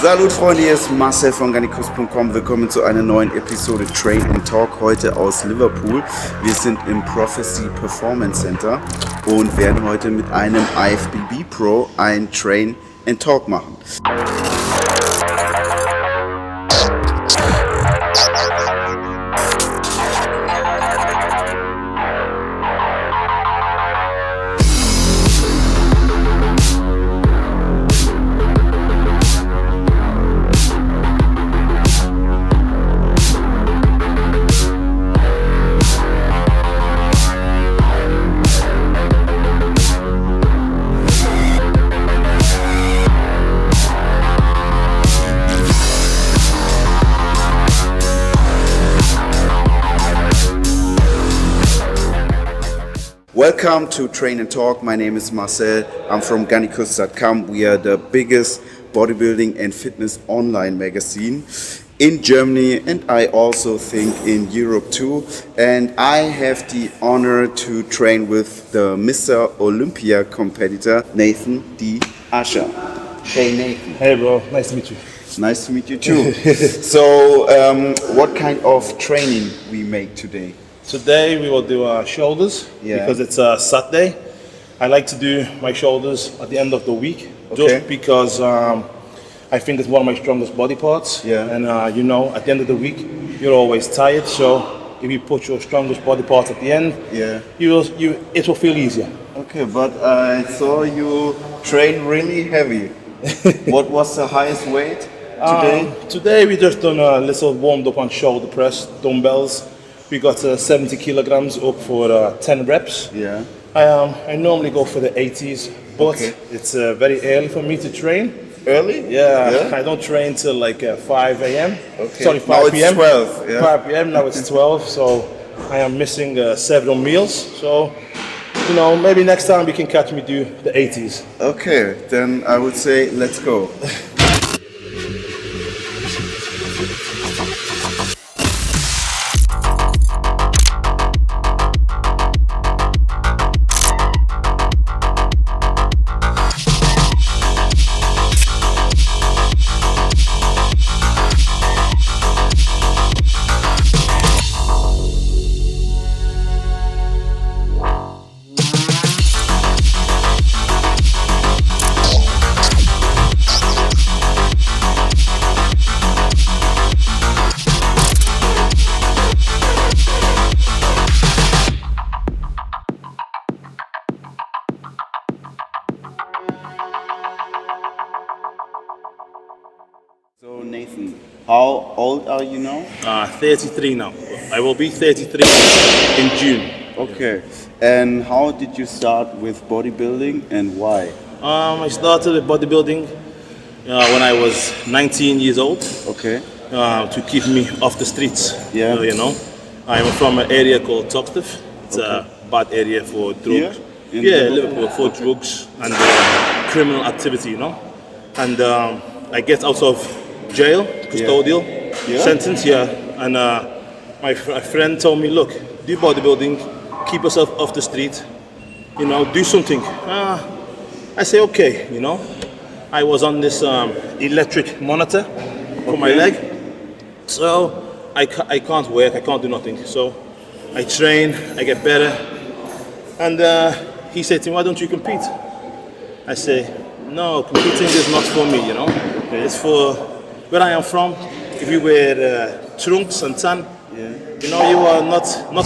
Salut Freunde, hier ist Marcel von garnicus.com. Willkommen zu einer neuen Episode Train&Talk, heute aus Liverpool. Wir sind im Prophecy Performance Center und werden heute mit einem IFBB Pro ein Train&Talk machen. Welcome to Train&Talk. My name is Marcel. I'm from garnicus.com. We are the biggest bodybuilding and fitness online magazine in Germany, and I also think in Europe too. And I have the honor to train with the Mr. Olympia competitor, Nathan D. Asha. Hey Nathan. Hey bro, nice to meet you. Nice to meet you too. So, what kind of training we make today? Today we will do shoulders because it's a Saturday. I like to do my shoulders at the end of the week just because I think it's one of my strongest body parts. And you know, at the end of the week you're always tired. So if you put your strongest body parts at the end, it will feel easier. Okay, but I saw you train really heavy. What was the highest weight today? Today we just done a little warmed up on shoulder press, dumbbells. We got 70 kilograms up for 10 reps. I normally go for the 80s, but it's very early for me to train. Early? Yeah. I don't train till like 5 a.m. Sorry, 5 now p.m. It's 12. 5 p.m. Now it's 12, so I am missing several meals. So, you know, maybe next time we can catch me do the 80s. Okay, then I would say let's go. So Nathan, how old are you now? 33 now. I will be 33 in June. Okay. And how did you start with bodybuilding and why? I started with bodybuilding when I was 19 years old. Okay. To keep me off the streets. You know, I'm from an area called Toxteth. It's a bad area for drugs. Liverpool for drugs and criminal activity. You know, and I get out of jail, custodial sentence, and my friend told me, look, do bodybuilding, keep yourself off the street, you know, do something. I say, okay, you know. I was on this electric monitor for my leg, so I can't work, I can't do nothing. So I train, I get better, and he said to me, why don't you compete? I say, no, competing is not for me, you know. It's for where I am from. If you wear trunks and tan, you know, you are not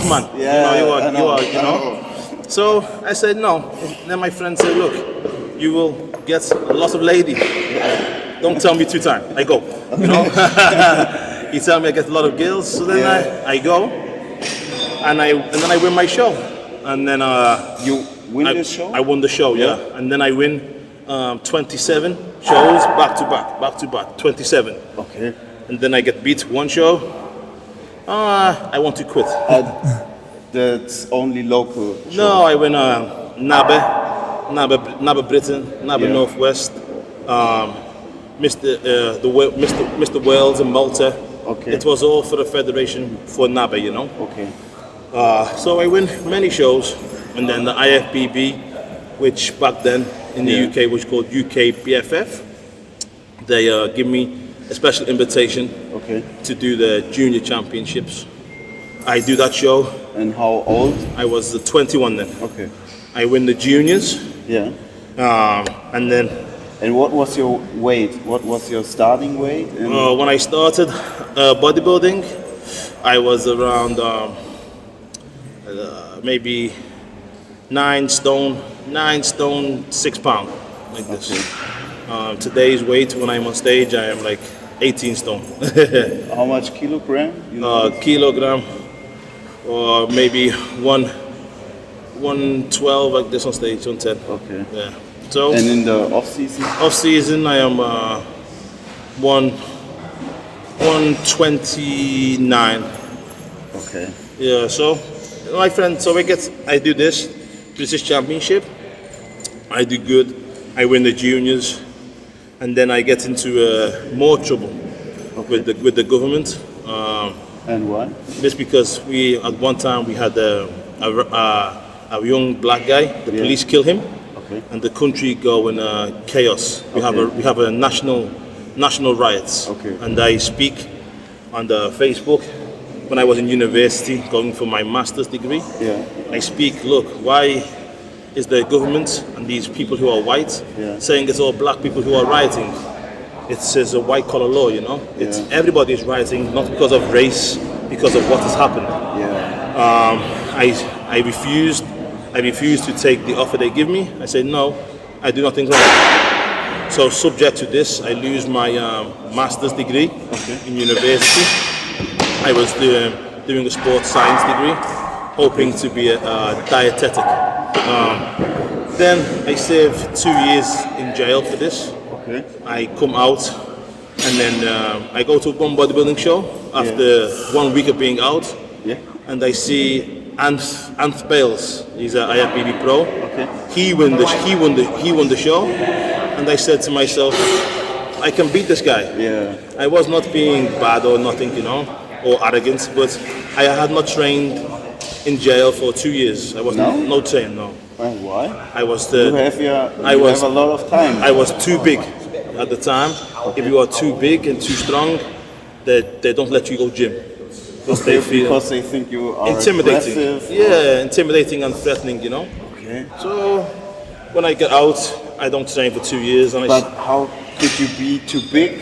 man. You know, you know. So I said no. Then my friend said, look, you will get a lot of lady. Don't tell me 2 times. I go. You know. He told me I get a lot of girls. So then I go, and then I win my show. And then you win the show? I won the show, and then I win 27 shows back to back, 27. Okay. And then I get beat 1 show. I want to quit. That's only local shows. No, I win Nabe Britain, Nabe Northwest, Mr. Wales and Malta. Okay. It was all for the federation for Nabe, you know. Okay. So I win many shows, and then the IFBB, which back then in the UK was called UK BFF. they give me a special invitation Okay. to do the junior championships. I do that show. And how old? I was 21 then. Okay. I win the juniors, Yeah. and then And what was your weight? What was your starting weight? And when I started bodybuilding, I was around maybe 9 stone 6 pound, like this. Today's weight when I'm on stage, I am like 18 stone. how much kilogram? You know? Kilogram, or maybe 112 like this on stage, 110. Okay. Yeah. So And in the off season? off season, I am 129. Okay. Yeah. So my friend, so I do this British Championship. I do good. I win the juniors, and then I get into more trouble with the government. And why? Just because at one time we had a young black guy. The police kill him, and the country go in chaos. We have a national riots. Okay. And I speak on the Facebook when I was in university, going for my master's degree. Yeah. I speak. Look, why is the government and these people who are white saying it's all black people who are rioting? It says a white collar law, you know. It's everybody is rioting, not because of race, because of what has happened. Yeah. I refused to take the offer they give me. I said no, I do nothing wrong. So subject to this, I lose my master's degree in university. I was doing a sports science degree, hoping to be a dietetic. Then I served 2 years in jail for this. Okay. I come out, and then I go to one bodybuilding show after 1 week of being out, and I see Anth Bales. He's a IFBB pro. Okay. He won the show, and I said to myself, I can beat this guy. Yeah. I was not being bad or nothing, you know, or arrogant, but I had not trained in jail for 2 years. I was no trained, no. And why? I was You have a lot of time. I was too big at the time. If you are too big and too strong, they don't let you go gym. Because they think you are intimidating. aggressive. Yeah, intimidating and threatening, you know. Okay. So when I get out, I don't train for 2 years. And But how could you be too big?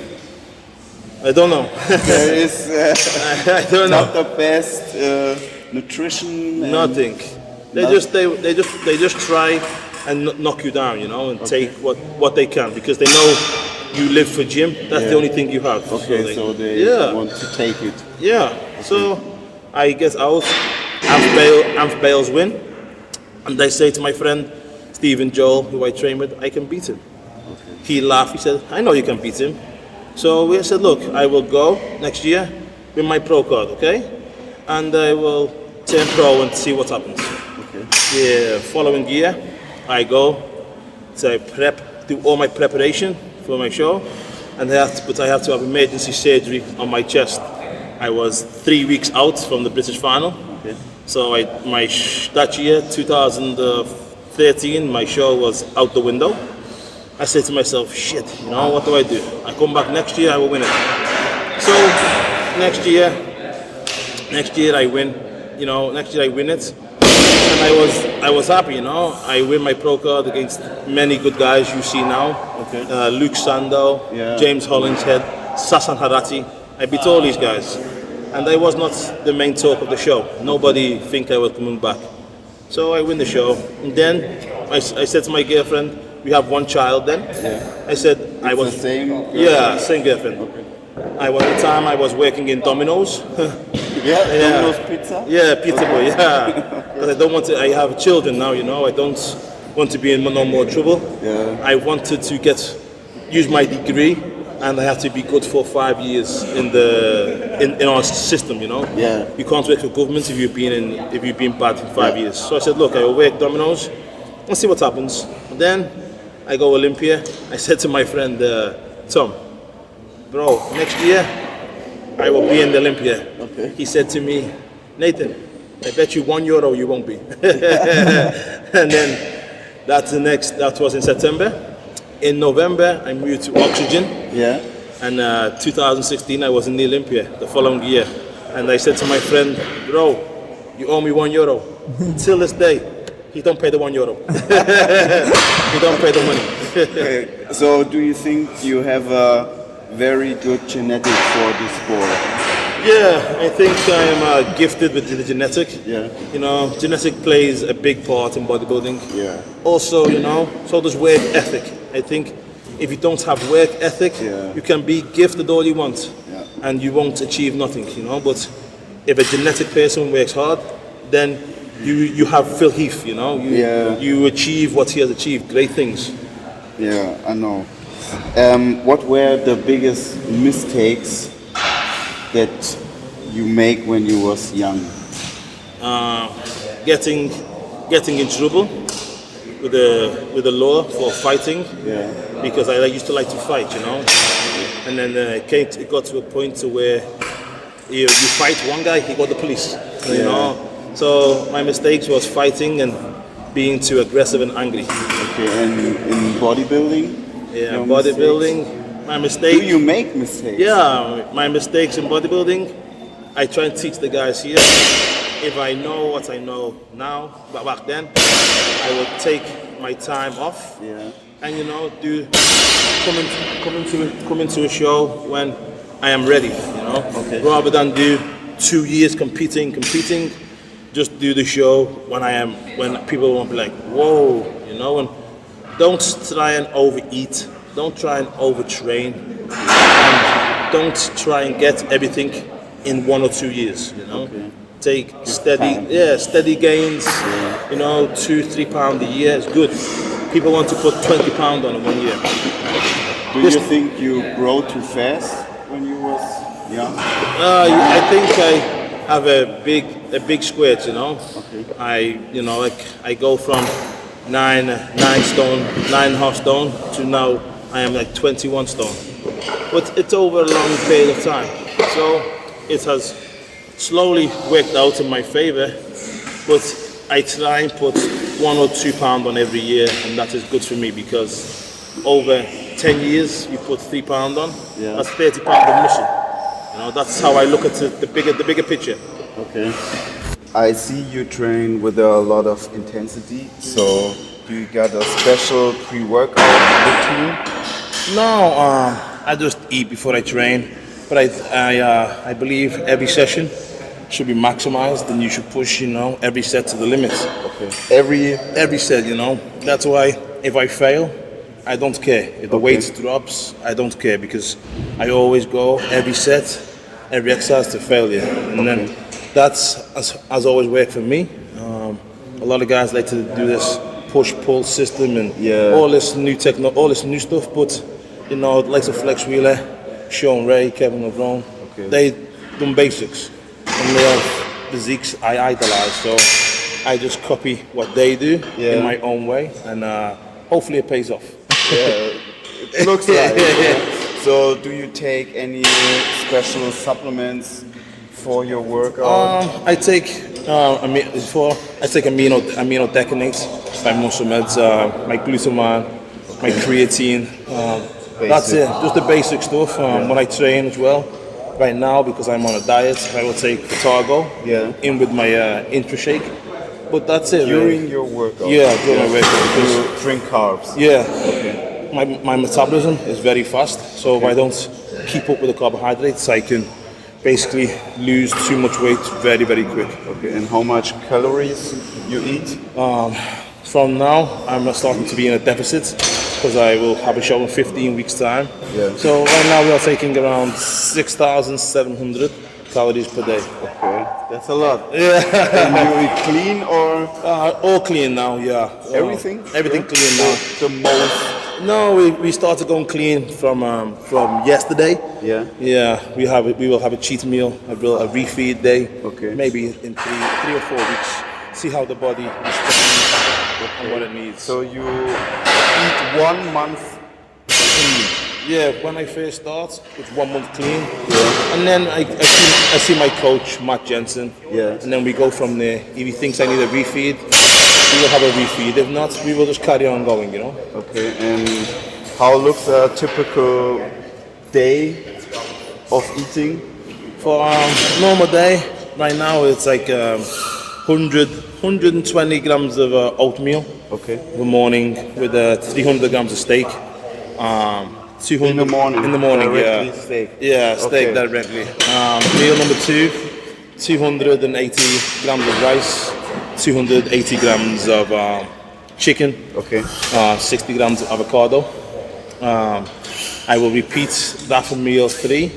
I don't know. There is I don't know. not the best nutrition. and- Nothing. They just try and knock you down, you know, and take what they can, because they know you live for gym. That's the only thing you have. Okay, so they want to take it. Yeah. So I get out. Anth Bales win, and I say to my friend Stephen Joel, who I train with, I can beat him. He laughed. He said, I know you can beat him. So we said, look, I will go next year with my pro card, okay? And I will turn pro and see what happens. Yeah, following year, I go to do all my preparation for my show, and I have to have emergency surgery on my chest. I was 3 weeks out from the British final, so that year, 2013, my show was out the window. I said to myself, shit, you know, what do? I come back next year, I will win it. So next year I win, you know, next year I win it. And I was happy, you know. I win my pro card against many good guys you see now. Luke Sandow, James Hollingshead, Sasan Harati. I beat all these guys. And I was not the main talk of the show. Nobody think I was coming back. So I win the show. And then I said to my girlfriend, we have one child then. I said I was the same girlfriend? Yeah, same girlfriend. At the time I was working in Domino's. Domino's pizza? Yeah, pizza boy, yeah. Because I don't want to, I have children now, you know, I don't want to be in no more trouble. I wanted to use my degree, and I have to be good for 5 years in our system, you know. You can't work for government if you've been bad for 5 years. So I said, look, I will work Domino's and see what happens. And then I go Olympia. I said to my friend Tom, bro, next year I will be in the Olympia. He said to me, Nathan, I bet you €1 you won't be. And then that was in September. in November, I moved to Oxygen. Yeah. And 2016, I was in the Olympia the following year. And I said to my friend, bro, you owe me €1. Till this day, he don't pay the €1. He don't pay the money. Okay. So do you think you have a very good genetic for this sport? Yeah, I think I am gifted with the genetic. Yeah. You know, genetic plays a big part in bodybuilding. Yeah. Also, you know, so does work ethic. I think if you don't have work ethic, Yeah. you can be gifted all you want, Yeah. and you won't achieve nothing. You know, but if a genetic person works hard, then you have Phil Heath. You know, you achieve what he has achieved, great things. Yeah, I know. What were the biggest mistakes that you make when you was young? Getting in trouble with the law for fighting. Yeah. Because I used to like to fight, you know. And then it got to a point to where you fight one guy, he got the police. You know. So my mistakes was fighting and being too aggressive and angry. Okay, and in bodybuilding? Yeah, no bodybuilding. Mistakes? My mistakes. Do you make mistakes? Yeah, my mistakes in bodybuilding. I try and teach the guys here. If I know what I know now, but back then, I would take my time off. Yeah. And you know, come into a show when I am ready. You know, rather than do 2 years competing. Just do the show when people won't be like, whoa, you know. And don't try and overeat. Don't try and overtrain. And don't try and get everything in 1 or 2 years. You know. Okay. Take steady gains. Yeah. You know, 2-3 pounds a year is good. People want to put 20 pounds on in 1 year. Do you think you grow too fast when you was young? I think I have a big squid, you know. Okay. I go from 9.5 stone to now I am like 21 stone. But it's over a long period of time. So it has slowly worked out in my favor, but I try and put 1 or 2 pounds on every year, and that is good for me because over 10 years you put 3 pounds on, that's 30 pounds of muscle. You know, that's how I look at it, the bigger picture. Okay. I see you train with a lot of intensity, so do you got a special pre-workout routine? No, I just eat before I train, but I believe every session should be maximized, and you should push, you know, every set to the limit. Okay. Every set, you know. That's why if I fail, I don't care. If the weight drops, I don't care because I always go every set, every exercise to failure, and then that's has always worked for me. A lot of guys like to do this push-pull system and all this new all this new stuff, but you know, like the Flex Wheeler, Sean Ray, Kevin LeBron, they done basics. And they have physiques I idolize, so I just copy what they do in my own way, and hopefully it pays off. Yeah, it looks like. So, do you take any special supplements for your workout? I take amino decanase by Muscle Meds, my glutamine, my creatine. That's it, just the basic stuff. When I train as well. Right now, because I'm on a diet, I will take Vitargo in with my Intra-Shake. But that's it. During your workout? Yeah, during my workout. Because you drink carbs? Yeah. Okay. My metabolism is very fast, so if I don't keep up with the carbohydrates, I can basically lose too much weight very, very quick. Okay, and how much calories you eat? From now, I'm starting to be in a deficit because I will have a show in 15 weeks' time. Yeah. So right now we are taking around 6,700 calories per day. Okay, that's a lot. Yeah. And you eat clean or? All clean now, yeah. Everything? Everything clean now. The most? No, we started going clean from yesterday. Yeah. Yeah, we will have a cheat meal, a refeed day. Okay. Maybe in 3 or 4 weeks. See how the body responds and what it needs. So you eat 1 month clean? Yeah, when I first start, it's 1 month clean. Yeah. And then I see my coach, Matt Jensen. Yeah. And then we go from there. If he thinks I need a refeed, we will have a refeed. If not, we will just carry on going, you know. Okay, and How looks a typical day of eating? For normal day, right now it's like 120 grams of oatmeal. Okay. In the morning with 300 grams of steak. 200 In the morning. In the morning, directly yeah. steak. Yeah, steak Okay. directly. Meal number 2, 280 grams of rice, 280 grams of chicken, Okay. 60 grams of avocado. I will repeat that for meal 3,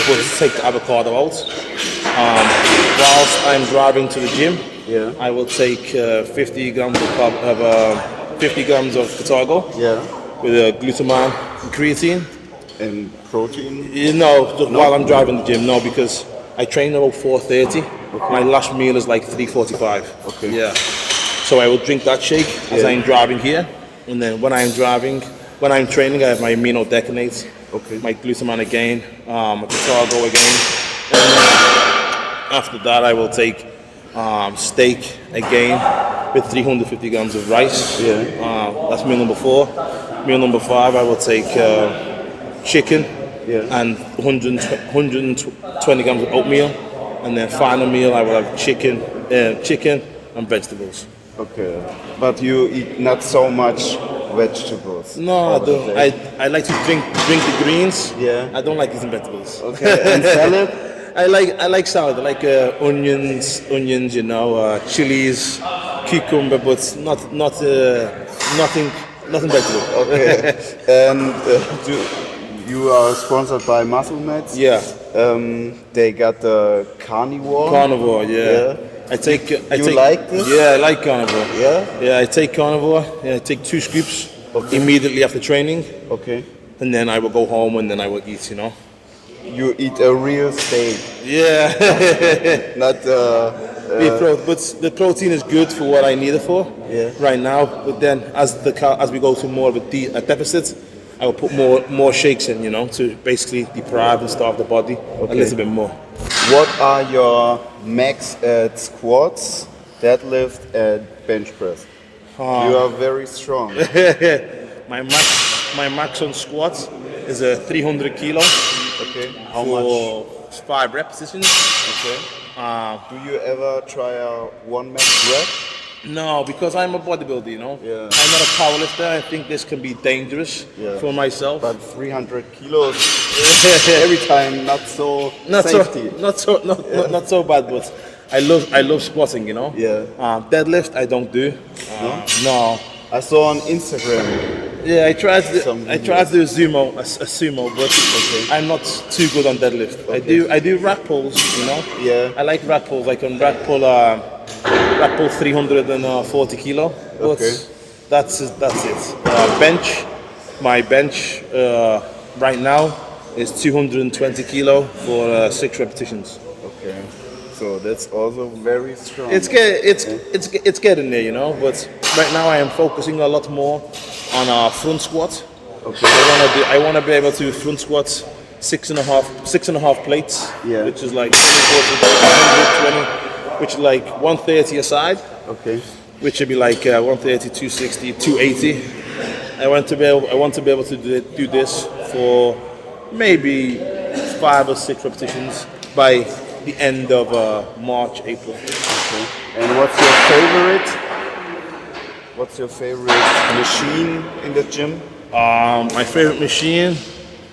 but take the avocado out. Whilst I'm driving to the gym, Yeah. I will take 50 grams of 50 grams of cartago Yeah. with glutamine and creatine. And protein. Just while I'm driving the gym, no, because I train about 4:30. My last meal is like 3:45. Okay. Yeah. So I will drink that shake as Yeah. I'm driving here, and then when I'm training, I have my amino decanate, Okay. my glutamine again, my cartago again, and then after that I will take steak again with 350 grams of rice. Yeah. That's meal number 4. Meal number 5, I will take chicken Yeah. and 120 grams of oatmeal, and then final meal I will have chicken and vegetables. Okay. But you eat not so much vegetables. No, I all the don't. day. I like to drink the greens. Yeah. I don't like eating vegetables. Okay. And salad? I like salad. I like onions, chilies, cucumber, but nothing vegetable. Okay. And you are sponsored by Muscle Mats? Yeah. They got the carnivore. Carnivore, yeah. Yeah. I take. You like this? Yeah, I like carnivore. Yeah? Yeah, I take carnivore. Yeah, I take 2 scoops immediately after training, Okay. and then I will go home and then I will eat. You eat a real steak, Yeah. not But the protein is good for what I need it for. Yeah. Right now, but then as we go to more of a deficit, I will put more shakes in, to basically deprive and starve the body a little bit more. What are your max at squats, deadlift, and bench press? You are very strong. My max on squats is 300 kilo Okay. How for much? 5 repetitions. Okay. Do you ever try a one max rep? No, because I'm a bodybuilder, Yeah. I'm not a powerlifter. I think this can be dangerous Yeah. for myself. But 300 kilos every time, not so not safety. not so bad, but I love squatting, Yeah. Deadlift I don't do. No. I saw on Instagram. Yeah, I tried Some to do a sumo, but I'm not too good on deadlift. I do rack pulls, Yeah. I like rack pulls. I can rack pull 340 kilo, but Okay. that's it. My bench right now is 220 kilo for 6 repetitions. Okay. So that's also very strong. It's getting there, but right now I am focusing a lot more on a front squat. Okay. I want to be able to front squat 6.5 plates, Yeah. which is like 120, which is like 130 a side, Okay. which would be like 130, 260, 280. I want to be able to do this for maybe 5 or 6 repetitions by the end of March, April. Okay. And what's your favorite machine in the gym? My favorite machine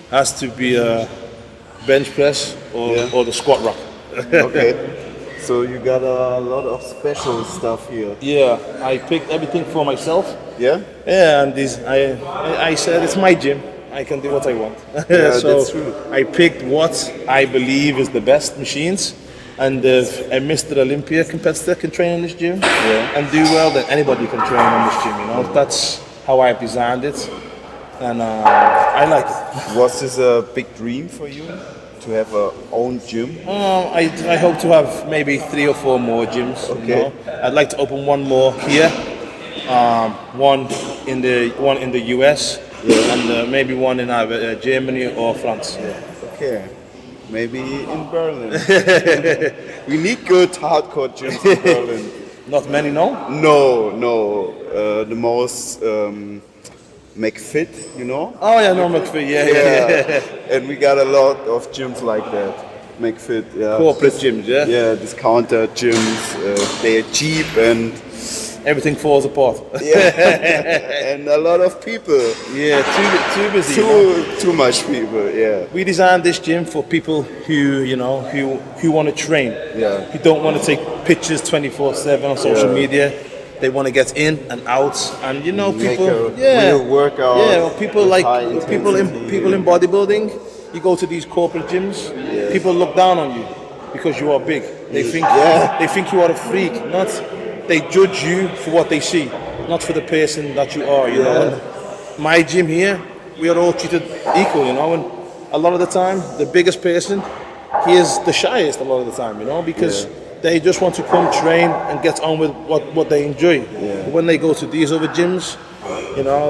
has to be a bench press or the squat rack. Okay. So you got a lot of special stuff here. Yeah, I picked everything for myself. Yeah? Yeah, and I said it's my gym. I can do what I want. Yeah, So that's true. I picked what I believe is the best machines. And if a Mr. Olympia competitor can train in this gym and do well, then anybody can train in this gym. That's how I've designed it, and I like it. Was this a big dream for you to have a own gym? I hope to have maybe 3 or 4 more gyms. Okay. I'd like to open one more here, one in the US, and maybe one in either Germany or France. Okay. Maybe in Berlin. We need good hardcore gyms in Berlin. Not many, no? No. The most McFit, you know? Oh yeah, no McFit. Yeah. And we got a lot of gyms like that. McFit, yeah. Corporate gyms, yeah. Yeah, discounter gyms. They're cheap and Everything falls apart. and a lot of people. Yeah, too busy. You know? Too much people. Yeah. We designed this gym for people who, who want to train. Yeah. Who don't want to take pictures 24/7 on social media. They want to get in and out, and Make people. a real workout. Yeah, well, people with like high people intensity. in bodybuilding. You go to these corporate gyms. Yeah. People look down on you because you are big. They think they think you are a freak. Not they judge you for what they see, not for the person that you are. You know. And my gym here, we are all treated equal. You know, and a lot of the time, the biggest person, he is the shyest. A lot of the time, because. They just want to come train and get on with what they enjoy. Yeah. When they go to these other gyms,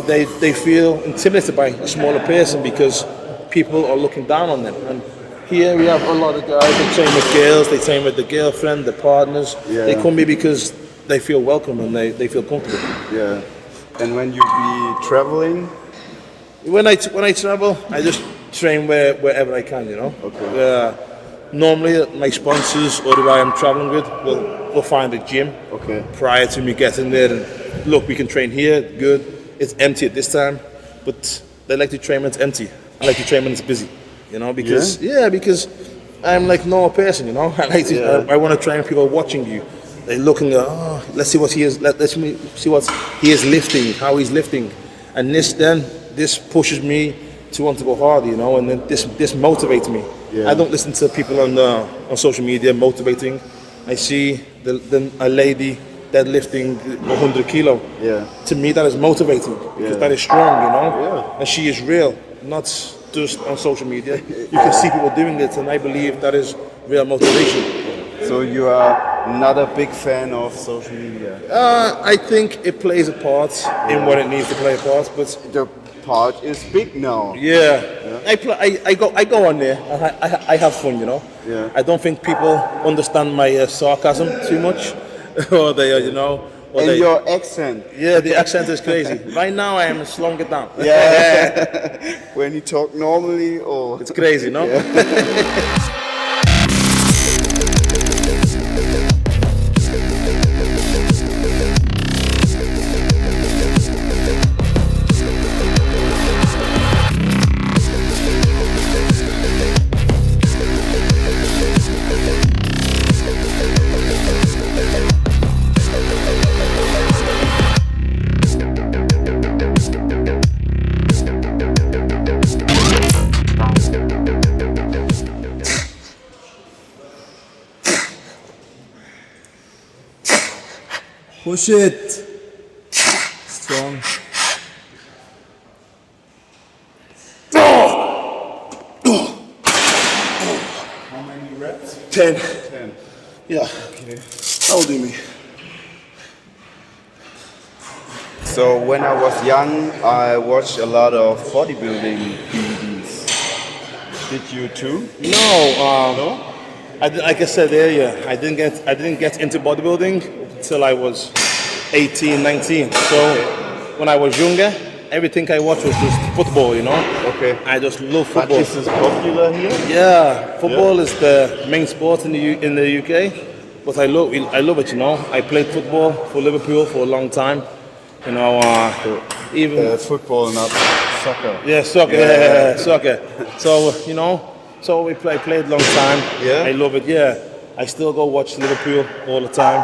they feel intimidated by a smaller person because people are looking down on them. And here we have a lot of guys that train with girls, they train with the girlfriend, the partners. Yeah. They come here because they feel welcome and they feel comfortable. Yeah. And when you be traveling, When I travel, I just train wherever I can. Okay. Normally, my sponsors or the guy I'm traveling with will find a gym prior to me getting there. And look, we can train here, good. It's empty at this time, but they like to train when it's empty. I like to train when it's busy, because I'm like normal person, I like to. I want to train people watching you. They're looking at, let's see what he is. Let's see what he is lifting, how he's lifting, and this pushes me to want to go harder, and then this motivates me. Yeah. I don't listen to people on social media motivating. I see a lady deadlifting 100 kilo. Yeah. To me, that is motivating because that is strong, Yeah. And she is real, not just on social media. You can see people doing it, and I believe that is real motivation. So you are not a big fan of social media? I think it plays a part in what it needs to play a part, but The part is big now. I go on there and I have fun, Yeah. I don't think people understand my sarcasm too much, or they, And your accent. Yeah, the accent is crazy. Right now I am slowing it down. Yeah. When you talk normally, It's crazy, no? Push it. Strong. How many reps? 10. 10. Yeah. Okay. That'll do me. So when I was young, I watched a lot of bodybuilding DVDs. Did you too? No. Like I said earlier, I didn't get into bodybuilding until I was 18, 19. So when I was younger, everything I watched was just football, Okay. I just love But football. this is popular here? Yeah, football is the main sport in the UK, but I love it. I played football for Liverpool for a long time. Even Football, not soccer. yeah, soccer, Yeah. soccer. So so I played long time. Yeah? I love it. Yeah, I still go watch Liverpool all the time.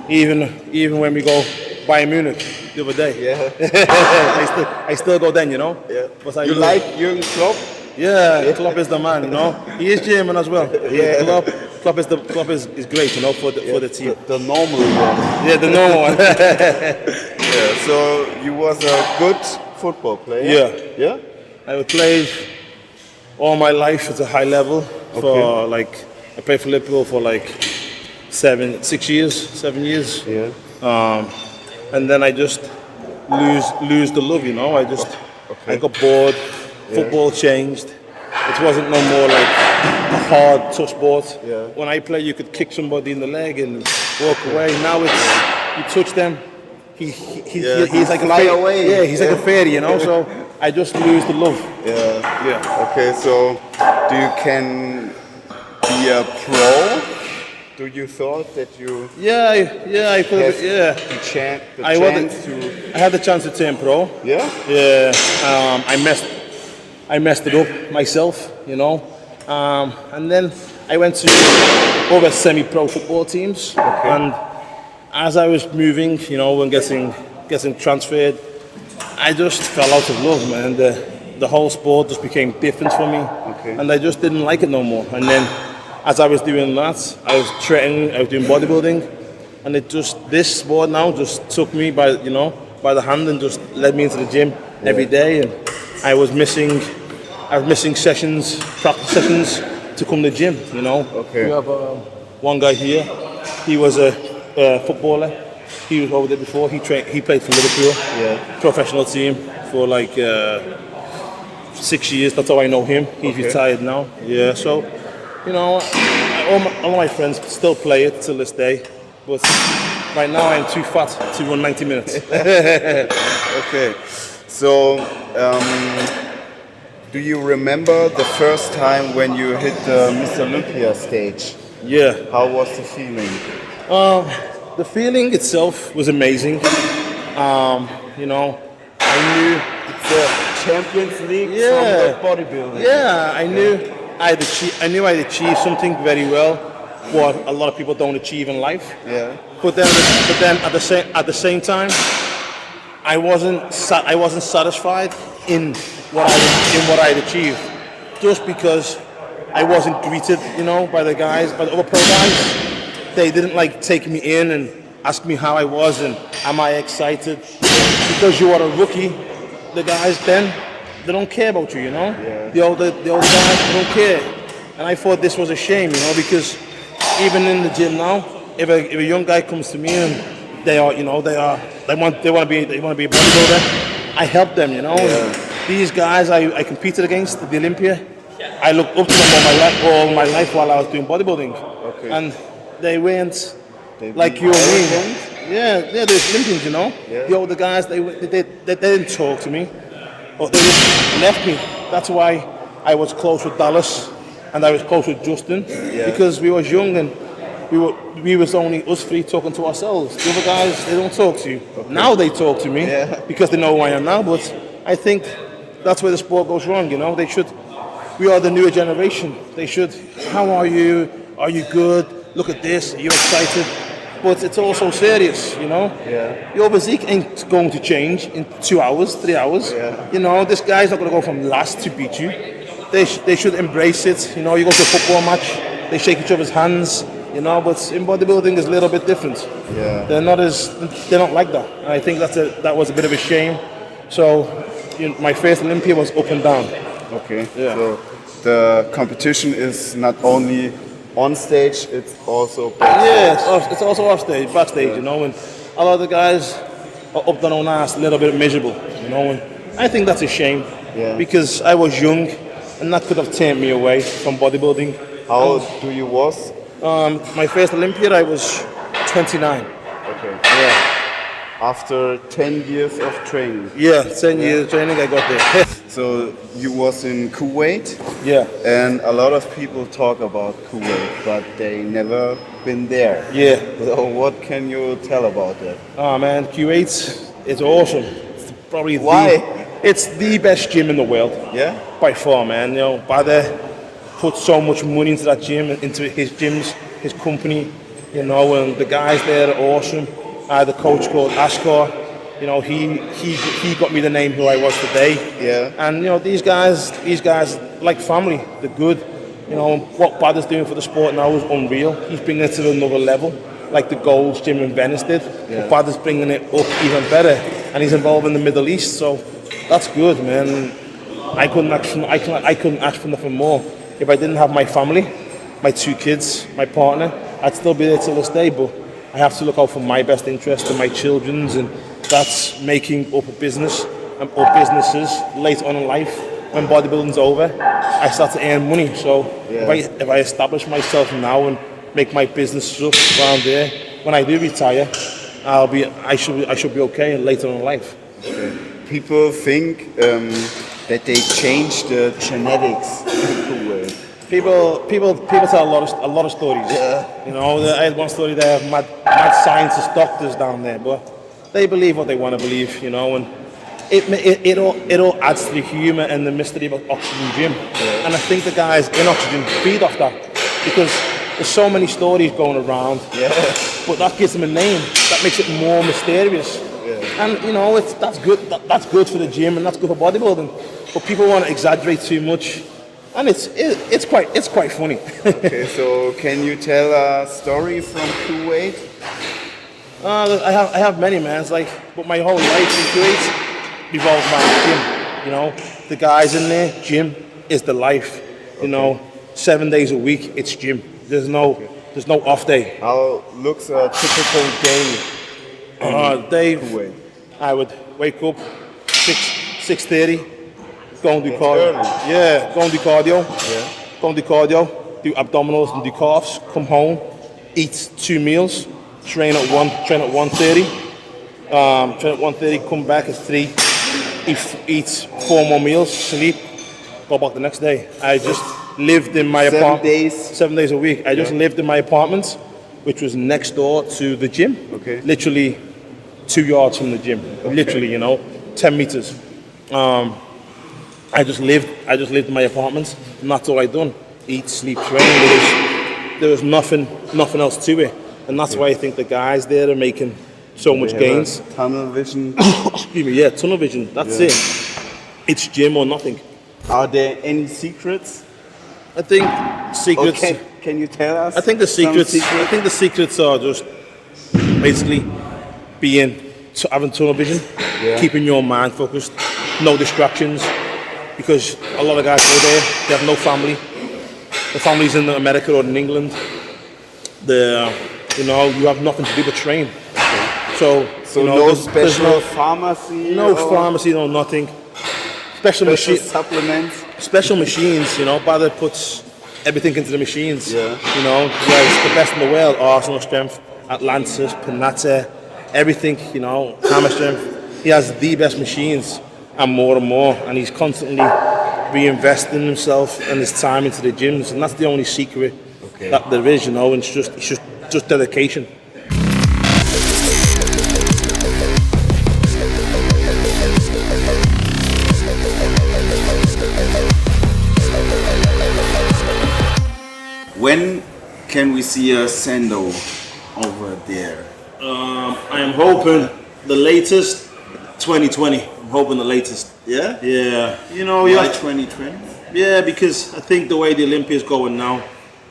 Even when we go Bayern Munich the other day. Yeah. I still go then. Yeah. But I You love- like Jürgen Klopp? Yeah, Klopp is the man, He is German as well. Yeah. Klopp is great, for the team. The normal one. Yeah, the normal one. Yeah. So you was a good football player? Yeah. Yeah? I played all my life at a high level. I played for Liverpool for 7 years. Yeah. And then I just lose the love, I got bored. Football changed. It wasn't no more like a hard, tough sport. Yeah. When I play, you could kick somebody in the leg and walk away. Now it's you touch them, he's like fly away. Yeah, he's like a fairy, you know. So I just lose the love. Yeah. Okay, so do you can be a pro? Do you thought that you I could have, I had the chance to turn pro. Yeah? Yeah. I messed it up myself, you know. And then I went to other semi-pro football teams, and as I was moving, you know, and getting transferred, I just fell out of love, man. The whole sport just became different for me, and I just didn't like it no more. And then, as I was doing that, I was training, I was doing bodybuilding, and this sport now just took me by the hand and just led me into the gym every day. And I was missing sessions, practice sessions to come to the gym, you know. Okay. We have one guy here. He was a footballer. He was over there before. He played for Liverpool, professional team for like 6 years. That's how I know him. He's retired now. Yeah, so you know, all my friends still play it till this day, but right now I'm too fat to run 90 minutes. Okay, so do you remember the first time when you hit the Mr. Olympia stage? Yeah. How was the feeling? The feeling itself was amazing. You know, I knew It's the Champions League from the bodybuilding. Yeah, I knew I'd achieved something very well, what a lot of people don't achieve in life. Yeah. But then at the same time, I wasn't satisfied in what I'd achieved, just because I wasn't greeted, you know, by the other pro guys. They didn't like take me in and ask me how I was and am I excited, because you are a rookie. The guys then, they don't care about you, you know. Yeah. The older guys, they don't care, and I thought this was a shame, you know, because even in the gym now, if a young guy comes to me and they want to be a bodybuilder, I help them, you know. Yeah. These guys I competed against at the Olympia, I looked up to them all my life while I was doing bodybuilding, and they weren't like you and me. Yeah, they're Olympians, you know. Yeah. The older guys, they didn't talk to me, or they just left me. That's why I was close with Dallas, and I was close with Justin, because we was young and we was only us three talking to ourselves. The other guys, they don't talk to you. Now they talk to me because they know who I am now. But I think that's where the sport goes wrong. You know, we are the newer generation. They should. How are you? Are you good? Look at this. Are you excited? But it's also serious, you know. Yeah. Your physique ain't going to change in 2 hours, 3 hours. Yeah. You know, this guy's not going to go from last to beat you. They should embrace it. You know, you go to a football match, they shake each other's hands. You know, but in bodybuilding is a little bit different. Yeah. They're not like that. And I think that was a bit of a shame. So, my first Olympia was up and down. Okay. Yeah. So the competition is not only on stage, it's also backstage. Yeah, it's also backstage, you know, and a lot of the guys are up their own ass, a little bit miserable, you know, and I think that's a shame, because I was young, and that could have turned me away from bodybuilding. How old do you was? My first Olympia, I was 29. Okay. Yeah. After 10 years of training. Yeah, 10 years of training, I got there. So you was in Kuwait. Yeah. And a lot of people talk about Kuwait, but they never been there. Yeah. So what can you tell about that? Oh man, Kuwait is awesome. It's probably it's the best gym in the world. Yeah. By far, man. You know, Bader put so much money into that gym, into his gyms, his company. You know, and the guys there are awesome. I had a coach called Asha. You know, he got me the name who I was today. Yeah. And you know, these guys like family. They're good. You know, what Bader's doing for the sport now is unreal. He's bringing it to another level, like the Gold's Gym in Venice did. Yeah. But Bader's bringing it up even better, and he's involved in the Middle East. So that's good, man. I couldn't ask for nothing more. If I didn't have my family, my 2 kids, my partner, I'd still be there till this day. But I have to look out for my best interest and my children's, and that's making up a business or businesses later on in life. When bodybuilding's over, I start to earn money. So if I establish myself now and make my business up around there, when I do retire, I should be okay later in life. People think that they changed the genetics in Kuwait. People tell a lot of stories. Yeah. You know, I had one story there of mad scientists, doctors down there, but they believe what they want to believe. You know, and it all adds to the humour and the mystery about Oxygen Gym. Yeah. And I think the guys in Oxygen feed off that because there's so many stories going around. Yeah. But that gives them a name. That makes it more mysterious. Yeah. And you know, that's good. That's good for the gym and that's good for bodybuilding. But people want to exaggerate too much, and it's quite funny. Okay, so can you tell a story from Kuwait? I have many, man. It's like, but my whole life in Kuwait revolves around the gym. You know, the guys in there, gym is the life. You know, 7 days a week, it's gym. There's no off day. How looks a typical day? Dave, I would wake up 6:30, go and do cardio. Yeah, go and do cardio. Yeah. Go and do cardio, do abdominals and do calves. Come home, eat 2 meals, train at 1:30. Train at 1:30, come back at 3, eat 4 more meals, sleep, go back the next day. I just lived in my apartment. 7 days a week. I just lived in my apartment, which was next door to the gym. Okay. Literally 2 yards from the gym. Okay. Literally, you know, 10 meters. I just lived in my apartment, and that's all I done. Eat, sleep, train. There was nothing else to it, and that's why I think the guys there are making so much gains. Tunnel vision. Excuse me. Yeah, tunnel vision. That's it. It's gym or nothing. Are there any secrets? I think secrets. Okay. Can you tell us? I think the secrets are just basically having tunnel vision, keeping your mind focused, no distractions. Because a lot of guys go there, they have no family. The family's in America or in England. You have nothing to do but train. So you know, no special pharmacy. No pharmacy, no nothing. Special supplements. Special machines, you know, Bada puts everything into the machines. Yeah. You know, it's the best in the world. Arsenal strength, Atlantis, Panata, everything, you know, hammer strength. He has the best machines and more, and he's constantly reinvesting himself and his time into the gyms, and that's the only secret that there is, you know, and it's just dedication. When can we see a Sando over there? I am hoping the latest 2020. I'm hoping the latest. Yeah? Yeah. You know, why 2020? Yeah, because I think the way the Olympia is going now,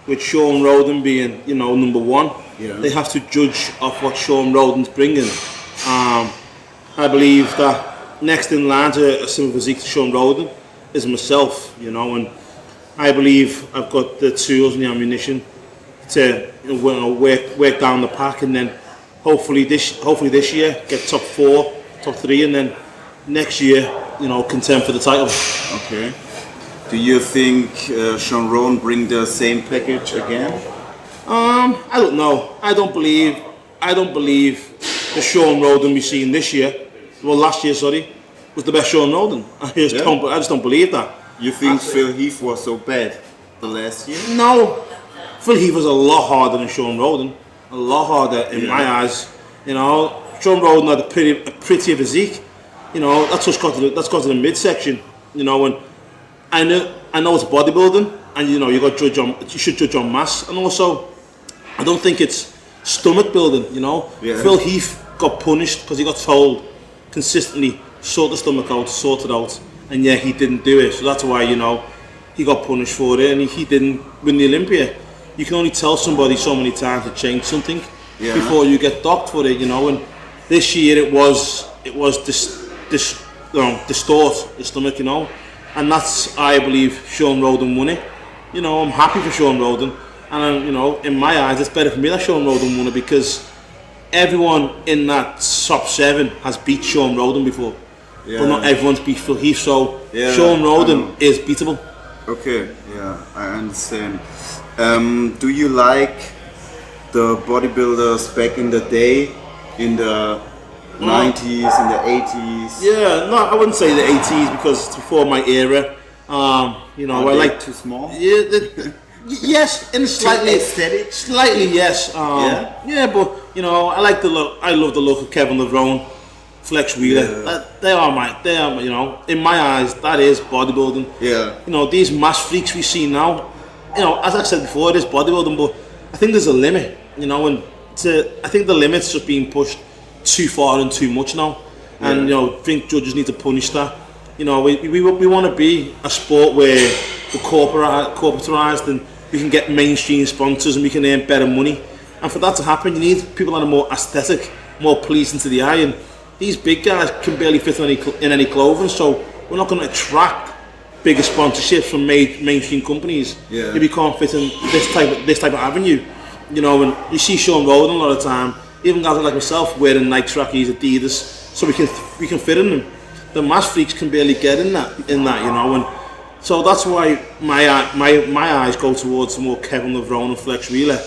with Sean Roden being, you know, number one, they have to judge off what Sean Roden's bringing. I believe that next in line to a similar physique to Sean Roden is myself, you know, and I believe I've got the tools and the ammunition to work down the pack, and then hopefully this year get top 4, top 3, and then next year, you know, contend for the title. Okay. Do you think Sean Roden bring the same package again? I don't know. I don't believe the Sean Roden we've seen this year, well last year, sorry, was the best Sean Roden. I just don't believe that. You think Phil Heath was so bad the last year? No. Phil Heath was a lot harder than Sean Roden. A lot harder in my eyes. You know, Sean Roden had a prettier physique. You know, that's got to the midsection. You know, and I know it's bodybuilding, and you know you should judge on mass, and also I don't think it's stomach building. You know, Phil Heath got punished because he got told consistently sort the stomach out, sort it out, and he didn't do it. So that's why, you know, he got punished for it, and he didn't win the Olympia. You can only tell somebody so many times to change something before you get docked for it, you know. And this year it was distort the stomach, you know, and that's, I believe, Sean Roden won it. You know, I'm happy for Sean Roden, and you know, in my eyes, it's better for me that Sean Roden won it because everyone in that top 7 has beat Sean Roden before, but not everyone's beat Phil Heath. So Sean Roden is beatable. Okay, I understand. Do you like the bodybuilders back in the day in the 90s, in the 80s? Yeah, no, I wouldn't say the 80s because it's before my era. You know, I like too small. Yeah, yes, in slightly aesthetic. Slightly, yes. Yeah, but you know, I like the look. I love the look of Kevin Levrone, Flex Wheeler. Yeah. They are, you know, in my eyes, that is bodybuilding. Yeah. You know, these mass freaks we see now. You know, as I said before, it is bodybuilding, but I think there's a limit. You know, and I think the limit's just being pushed too far and too much now. And you know, I think judges need to punish that. You know, we want to be a sport where we're corporatized and we can get mainstream sponsors and we can earn better money. And for that to happen, you need people that are more aesthetic, more pleasing to the eye. And these big guys can barely fit in any clothing, so we're not going to attract bigger sponsorships from mainstream companies if we can't fit in this type of avenue. You know, and you see Sean Roden a lot of the time, even guys like myself wearing Nike trackies, Adidas, so we can fit in them. The mass freaks can barely get in that, you know, and so that's why my eyes go towards more Kevin Levrone and Flex Wheeler.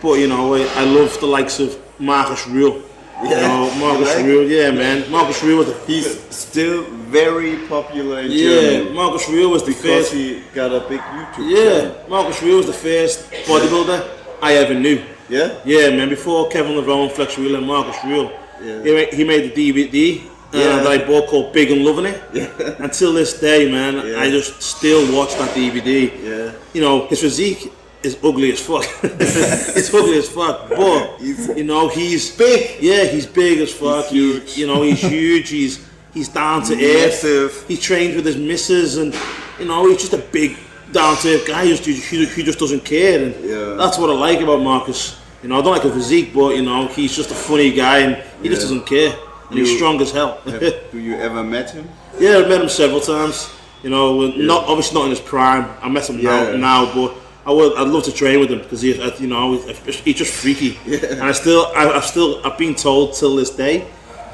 But you know, I love the likes of Marcus Rule. Yeah, you know, Marcus Rule, yeah, man. Marcus Rule was he's still very popular in Germany. Marcus Rule was the because first. he got a big YouTube channel. Marcus Rule was the first bodybuilder I ever knew. Yeah? Yeah, man. Before Kevin Levrone, Flex Wheeler, and Marcus Rule, he made the DVD that I bought called Big and Loving It. Yeah. Until this day, man, I just still watch that DVD. Yeah. You know, his physique is ugly as fuck. It's ugly as fuck. But you know, he's big. Yeah, he's big as fuck. He's huge. You know, he's huge. He's down to earth. He trains with his missus, and you know, he's just a big down to earth guy. He just doesn't care, and that's what I like about Marcus. You know, I don't like his physique, but you know, he's just a funny guy, and he just doesn't care. And he's strong as hell. Do you ever met him? Yeah, I've met him several times. You know, obviously not in his prime. I met him now, but I'd love to train with him because he's just freaky. Yeah. And I've been told till this day,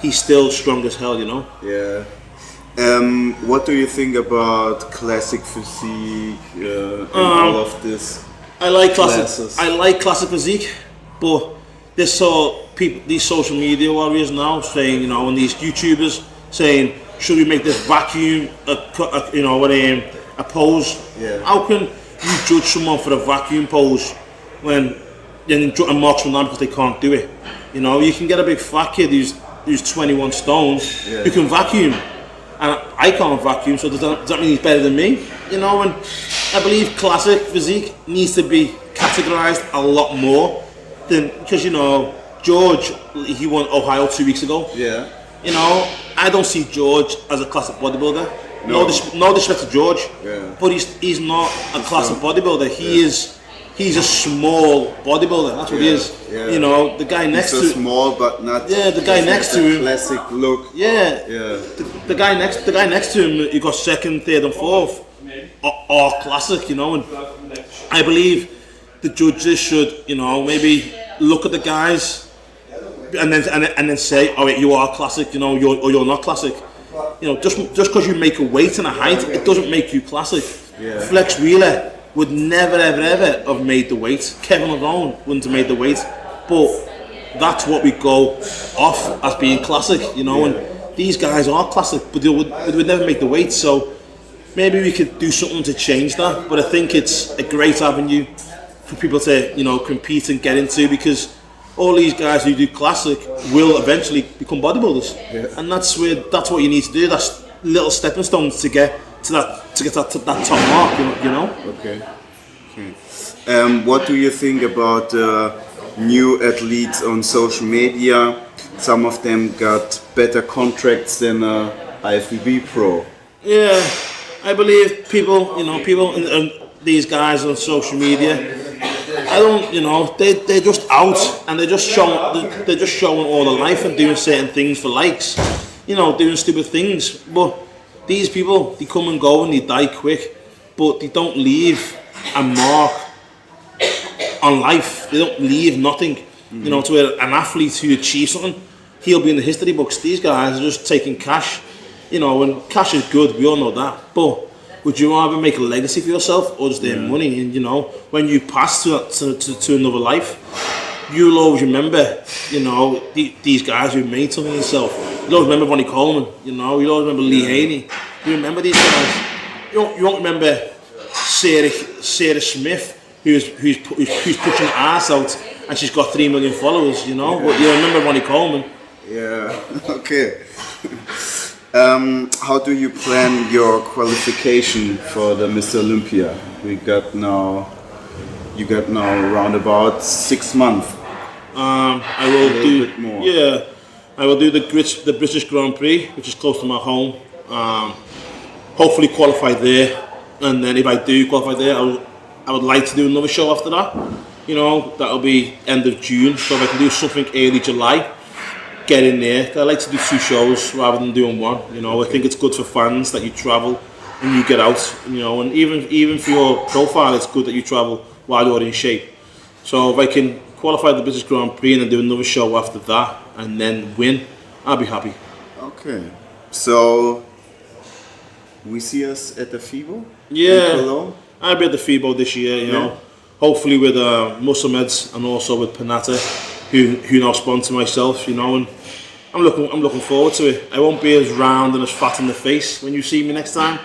he's still strong as hell. You know. Yeah. What do you think about classic physique and all of this? I like classic physique, but these social media warriors now saying, you know, and these YouTubers saying, should we make this vacuum a pose? Yeah. How can you judge someone for a vacuum pose when and mark someone because they can't do it? You know, you can get a big fat kid who's 21 stones who can vacuum, and I can't vacuum, so does that mean he's better than me? You know, and I believe classic physique needs to be categorized a lot more than, because you know, George, he won Ohio 2 weeks ago. Yeah. You know, I don't see George as a classic bodybuilder. No disrespect to George. Yeah. But he's not a classic bodybuilder. He's a small bodybuilder. That's what he is. Yeah. You know, the guy next to him. Small, but not. Yeah, the guy next to him. Classic look. Yeah. Yeah. The guy next to him, he got second, third, and fourth. Are classic, you know, and I believe the judges should, you know, maybe look at the guys. And then say, oh, you are classic, you know, you're not classic. You know, just because you make a weight and a height, it doesn't make you classic. Yeah. Flex Wheeler would never, ever, ever have made the weight. Kevin Levrone wouldn't have made the weight. But that's what we go off as being classic, you know. And these guys are classic, but they would never make the weight. So maybe we could do something to change that. But I think it's a great avenue for people to, you know, compete and get into, because all these guys who do classic will eventually become bodybuilders, and that's what you need to do. That's little stepping stones to get to that top mark, you know. Okay. What do you think about new athletes on social media? Some of them got better contracts than IFBB pro. Yeah, I believe people, these guys on social media, I don't, you know, they're just out and they're just showing all the life and doing certain things for likes, you know, doing stupid things. But these people, they come and go and they die quick, but they don't leave a mark on life. They don't leave nothing. You know, to where an athlete who achieves something, he'll be in the history books. These guys are just taking cash, you know, and cash is good, we all know that. But would you rather make a legacy for yourself or just earn money? And you know, when you pass to another life, you'll always remember, you know, these guys who made something of themselves. You'll always remember Ronnie Coleman, you know, you'll always remember Lee Haney. You remember these guys. You won't remember Sarah Smith, who's pushing her ass out and she's got 3 million followers, you know. But you remember Ronnie Coleman. Yeah, okay. How do you plan your qualification for the Mr. Olympia? You got now around about 6 months. I will do bit more. Yeah, I will do the British Grand Prix, which is close to my home. Hopefully qualify there, and then if I do qualify there, I would like to do another show after that. You know, that'll be end of June. So if I can do something early July, get in there. I like to do 2 shows rather than doing 1. You know, I think it's good for fans that you travel and you get out. You know, and even for your profile, it's good that you travel while you're in shape. So if I can qualify the British Grand Prix and then do another show after that and then win, I'll be happy. Okay, so we see us at the FIBO? Yeah, I'll be at the FIBO this year, you know. Hopefully with Muscle Meds and also with Panata, who now sponsor myself, you know, and I'm looking forward to it. I won't be as round and as fat in the face when you see me next time.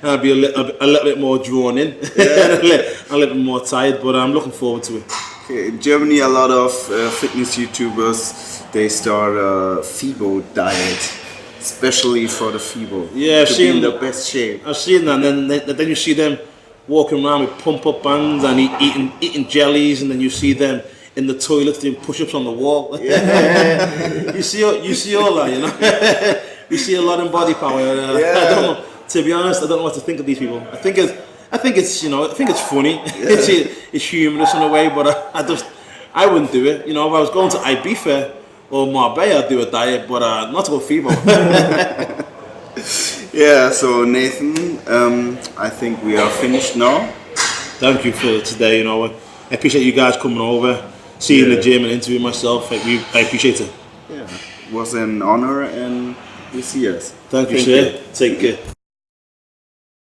I'll be a little bit more drawn in, a little bit more tired, but I'm looking forward to it. Okay, in Germany, a lot of fitness YouTubers, they start a FIBO diet, especially for the FIBO. Yeah, I've to seen be in the best shape. I've seen that, and then you see them walking around with pump-up bands and eating jellies, and then you see them in the toilet doing push-ups on the wall. Yeah. you see all that, you know. You see a lot in body power. I don't know. To be honest, I don't know what to think of these people. I think it's you know, I think it's funny. It's humorous in a way, but I wouldn't do it. You know, if I was going to Ibiza or Marbella, I'd do a diet, but not to go FIBO. Yeah, so Nathan, I think we are finished now. Thank you for today, you know. I appreciate you guys coming over, seeing the gym and interviewing myself. I appreciate it. Yeah, it was an honor, and we see us. Thank you, sir. Take care.